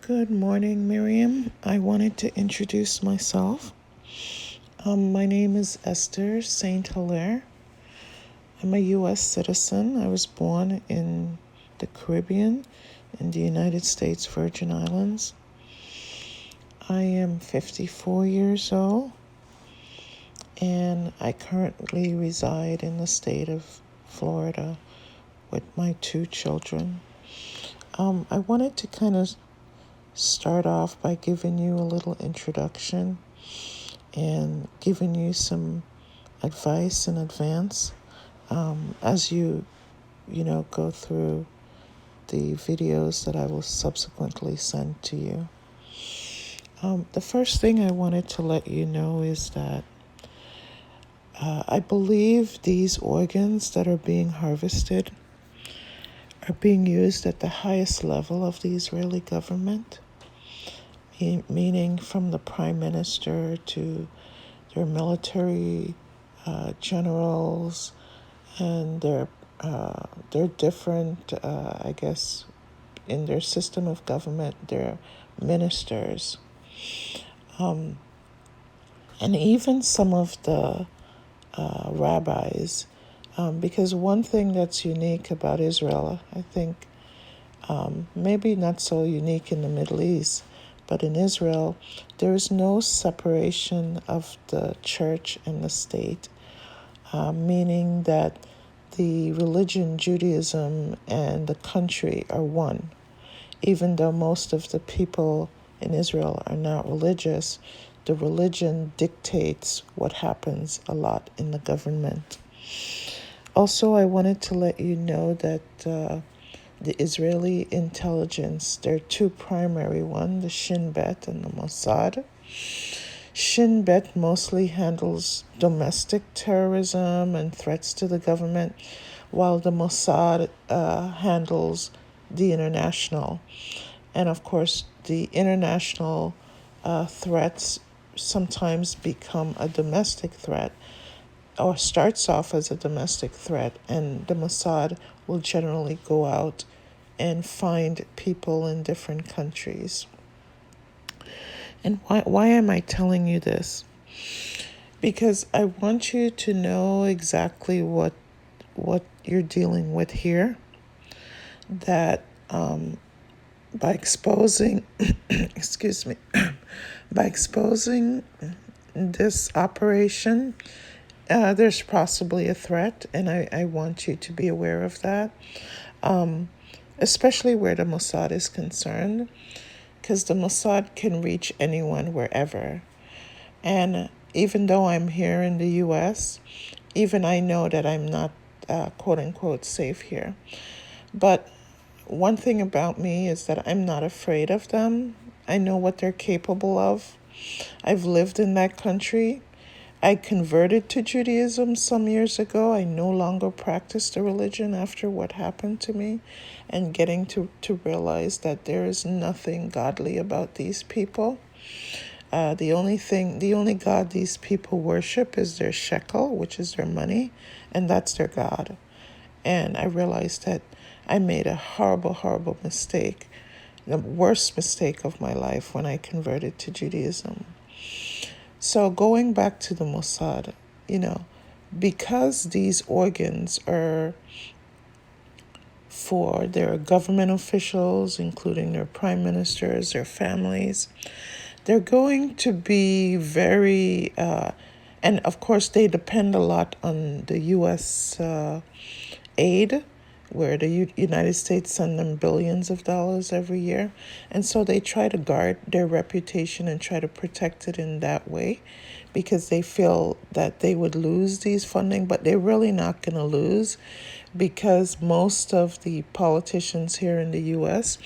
Good morning, Miriam. I wanted to introduce myself. My name is Esther Saint Hilaire. I'm a U.S. citizen. I was born in the Caribbean in the United States Virgin Islands. I am 54 years old and I currently reside in the state of Florida with my two children. I wanted to kind of start off by giving you a little introduction and giving you some advice in advance as you go through the videos that I will subsequently send to you. The first thing I wanted to let you know is that I believe these organs that are being harvested are being used at the highest level of the Israeli government, meaning from the prime minister to their military generals and their different, I guess, in their system of government, their ministers, and even some of the rabbis. Because one thing that's unique about Israel, I think, maybe not so unique in the Middle East, but in Israel, there is no separation of the church and the state, meaning that the religion, Judaism, and the country are one. Even though most of the people in Israel are not religious, the religion dictates what happens a lot in the government. Also, I wanted to let you know that the Israeli intelligence, there are two primary ones, the Shin Bet and the Mossad. Shin Bet mostly handles domestic terrorism and threats to the government, while the Mossad handles the international. And of course, the international threats sometimes become a domestic threat or starts off as a domestic threat, and the Mossad will generally go out and find people in different countries. And why am I telling you this? Because I want you to know exactly what you're dealing with here. That by exposing, excuse me, by exposing this operation, there's possibly a threat, and I want you to be aware of that, especially where the Mossad is concerned, because the Mossad can reach anyone wherever. And even though I'm here in the U.S., even I know that I'm not quote unquote safe here. But one thing about me is that I'm not afraid of them. I know what they're capable of. I've lived in that country. I converted to Judaism some years ago. I no longer practice the religion after what happened to me, and getting to realize that there is nothing godly about these people. The only God these people worship is their shekel, which is their money, and that's their God. And I realized that I made a horrible, horrible mistake, the worst mistake of my life when I converted to Judaism. So going back to the Mossad, because these organs are for their government officials, including their prime ministers, their families, they're going to be very, and of course they depend a lot on the U.S. Aid, where the United States send them billions of dollars every year. And so they try to guard their reputation and try to protect it in that way, because they feel that they would lose these funding, but they're really not going to lose, because most of the politicians here in the U.S.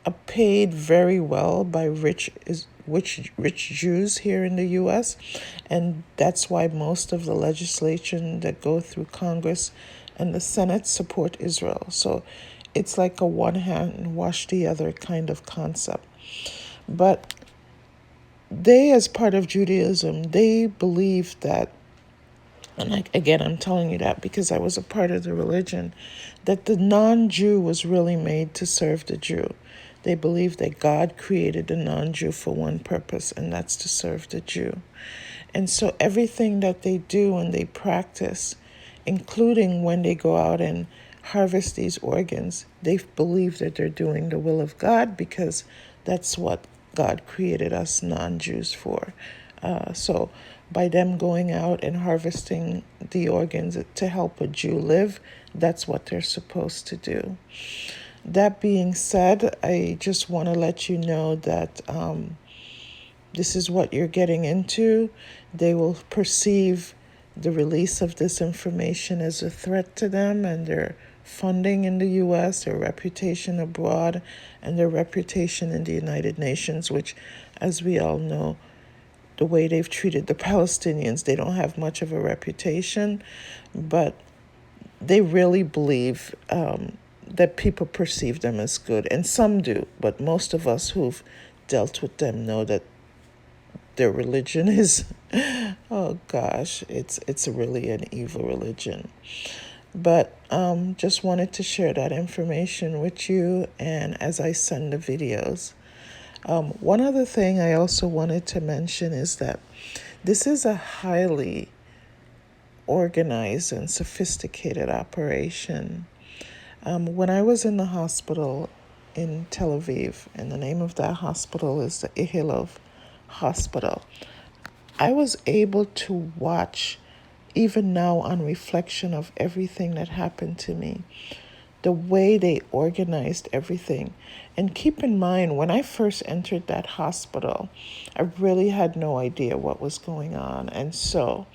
are paid very well by rich Jews here in the U.S., and that's why most of the legislation that go through Congress and the Senate support Israel. So it's like a one hand wash the other kind of concept. But they, as part of Judaism, they believe that, and again, I'm telling you that because I was a part of the religion, that the non-Jew was really made to serve the Jew. They believe that God created the non-Jew for one purpose, and that's to serve the Jew. And so everything that they do and they practice, including when they go out and harvest these organs, they believe that they're doing the will of God because that's what God created us non-Jews for. So by them going out and harvesting the organs to help a Jew live, that's what they're supposed to do. That being said, I just want to let you know that this is what you're getting into. They will perceive the release of this information as a threat to them and their funding in the U.S., their reputation abroad, and their reputation in the United Nations, which, as we all know, the way they've treated the Palestinians, they don't have much of a reputation, but they really believe that people perceive them as good, and some do, but most of us who've dealt with them know that their religion is, oh gosh, it's really an evil religion. But just wanted to share that information with you, and as I send the videos. One other thing I also wanted to mention is that this is a highly organized and sophisticated operation. When I was in the hospital in Tel Aviv, and the name of that hospital is the Ihilov Hospital, I was able to watch, even now on reflection of everything that happened to me, the way they organized everything. And keep in mind, when I first entered that hospital, I really had no idea what was going on. And so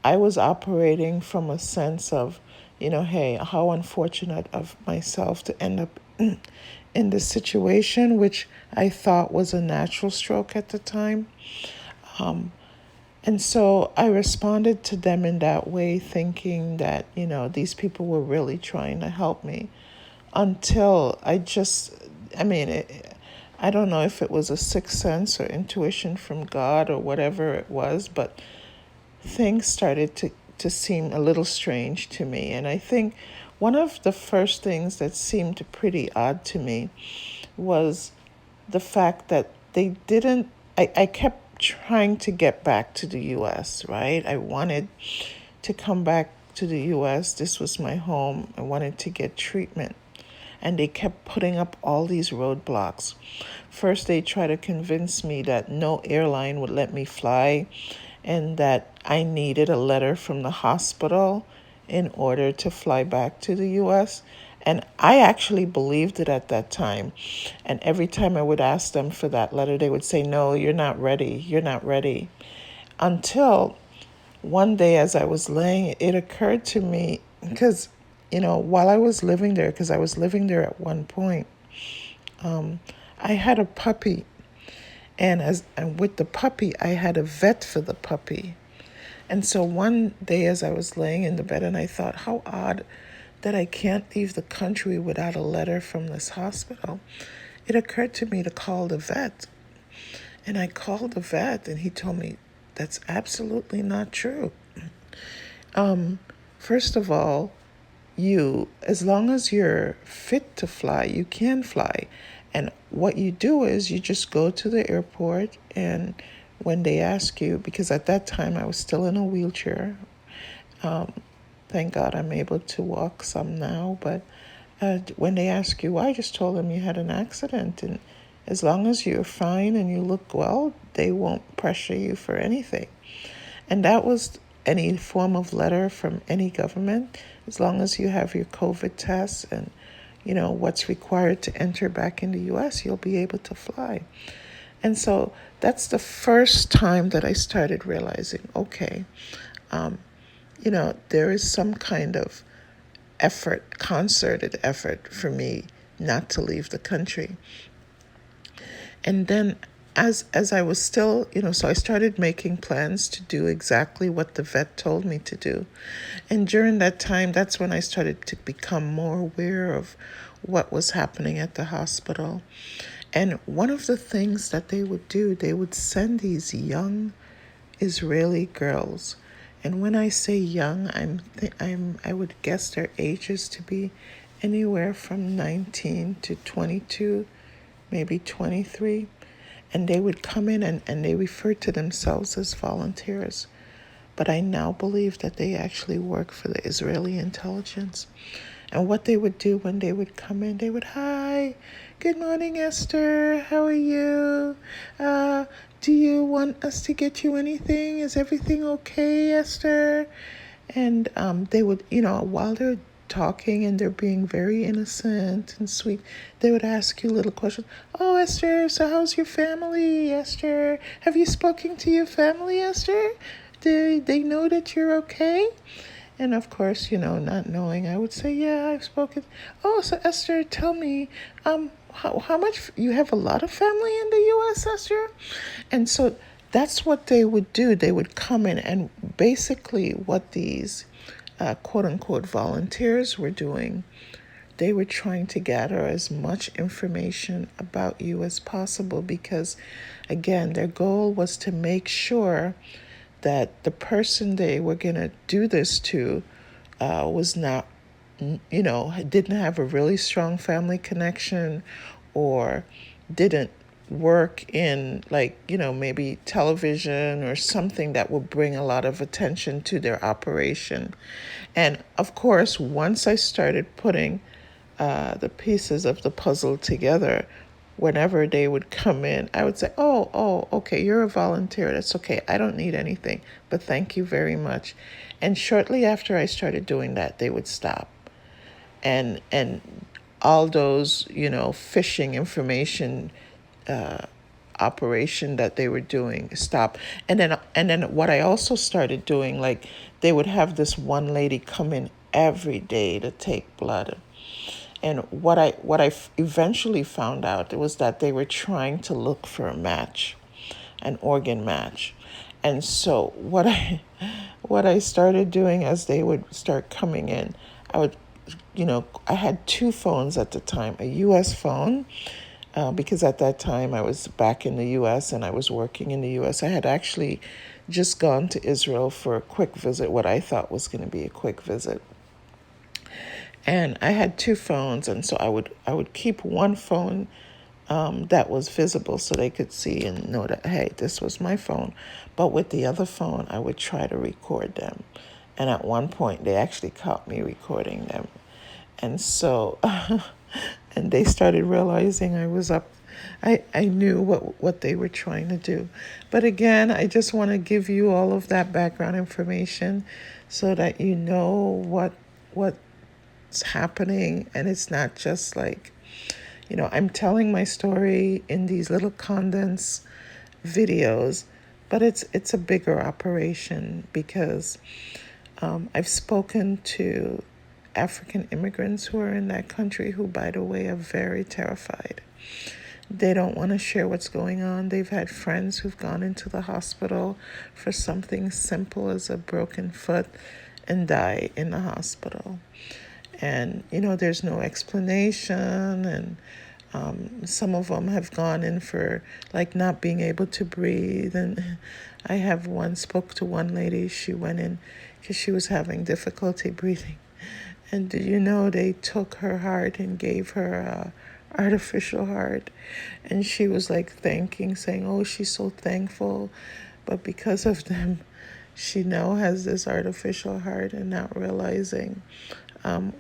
I was operating from a sense of, hey, how unfortunate of myself to end up in this situation, which I thought was a natural stroke at the time. And so I responded to them in that way, thinking that, these people were really trying to help me, until I don't know if it was a sixth sense or intuition from God or whatever it was, but things started to seem a little strange to me. And I think one of the first things that seemed pretty odd to me was the fact that they didn't, I kept trying to get back to the U.S., right? I wanted to come back to the U.S. This was my home. I wanted to get treatment. And they kept putting up all these roadblocks. First, they tried to convince me that no airline would let me fly and that I needed a letter from the hospital in order to fly back to the U.S. And I actually believed it at that time. And every time I would ask them for that letter, they would say, no, you're not ready. You're not ready. Until one day, as I was laying, it occurred to me, because, while I was living there, because I was living there at one point, I had a puppy. And with the puppy, I had a vet for the puppy. And so one day, as I was laying in the bed, and I thought, how odd that I can't leave the country without a letter from this hospital, it occurred to me to call the vet. And I called the vet, and he told me that's absolutely not true. First of all, as long as you're fit to fly, you can fly. And what you do is you just go to the airport, and when they ask you, because at that time I was still in a wheelchair, thank God I'm able to walk some now, but when they ask you why, I just told them you had an accident, and as long as you're fine and you look well, they won't pressure you for anything. And that was any form of letter from any government, as long as you have your COVID tests and what's required to enter back in the U.S., you'll be able to fly. And so that's the first time that I started realizing, okay, there is some kind of effort, concerted effort for me not to leave the country. And then as I was still, so I started making plans to do exactly what the vet told me to do. And during that time, that's when I started to become more aware of what was happening at the hospital. And one of the things that they would do, they would send these young Israeli girls. And when I say young, I would guess their ages to be anywhere from 19 to 22 maybe 23. And they would come in and they referred to themselves as volunteers. But I now believe that they actually work for the Israeli intelligence. And what they would do when they would come in, they would, "Hi, good morning, Esther. How are you? Uh, do you want us to get you anything? Is everything okay, Esther?" And they would, while they're talking and they're being very innocent and sweet, they would ask you little questions. "Oh, Esther, so how's your family, Esther? Have you spoken to your family, Esther? Do they know that you're okay?" And of course, not knowing, I would say, "Yeah, I've spoken." "Oh, so Esther, tell me, how much you have a lot of family in the U.S., Esther?" And so that's what they would do. They would come in, and basically, what these quote unquote volunteers were doing, they were trying to gather as much information about you as possible because, again, their goal was to make sure that the person they were going to do this to was not, didn't have a really strong family connection or didn't work in, like, maybe television or something that would bring a lot of attention to their operation. And of course, once I started putting the pieces of the puzzle together, whenever they would come in, I would say, "Oh, okay, you're a volunteer. That's okay. I don't need anything, but thank you very much." And shortly after I started doing that, they would stop. And all those, phishing information operation that they were doing stop. And then what I also started doing, like, they would have this one lady come in every day to take blood. And what I eventually found out was that they were trying to look for a match, an organ match. And so what I started doing as they would start coming in, I would, I had two phones at the time, a U.S. phone, because at that time I was back in the U.S. and I was working in the U.S. I had actually just gone to Israel for a quick visit, what I thought was going to be a quick visit. And I had two phones, and so I would keep one phone that was visible so they could see and know that, hey, this was my phone. But with the other phone, I would try to record them. And at one point, they actually caught me recording them. And so, and they started realizing I was up. I knew what they were trying to do. But again, I just want to give you all of that background information so that you know what's happening. And it's not just like, I'm telling my story in these little condensed videos, but it's a bigger operation because I've spoken to African immigrants who are in that country who, by the way, are very terrified. They don't want to share what's going on. They've had friends who've gone into the hospital for something simple as a broken foot and die in the hospital. And, there's no explanation. And some of them have gone in for, like, not being able to breathe. And I have spoke to one lady, she went in because she was having difficulty breathing. And did you know they took her heart and gave her a artificial heart? And she was like saying, "Oh, she's so thankful." But because of them, she now has this artificial heart and not realizing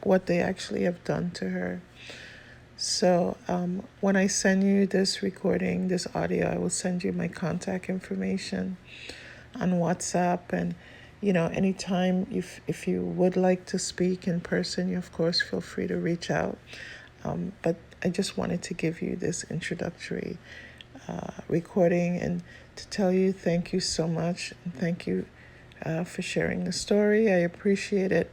what they actually have done to her. So when I send you this recording, this audio, I will send you my contact information on WhatsApp. And, anytime if you would like to speak in person, you, of course, feel free to reach out. But I just wanted to give you this introductory recording and to tell you thank you so much. And thank you for sharing the story. I appreciate it.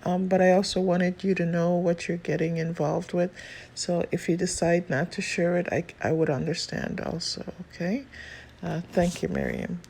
But I also wanted you to know what you're getting involved with. So if you decide not to share it, I would understand also. Okay? Thank you, Miriam.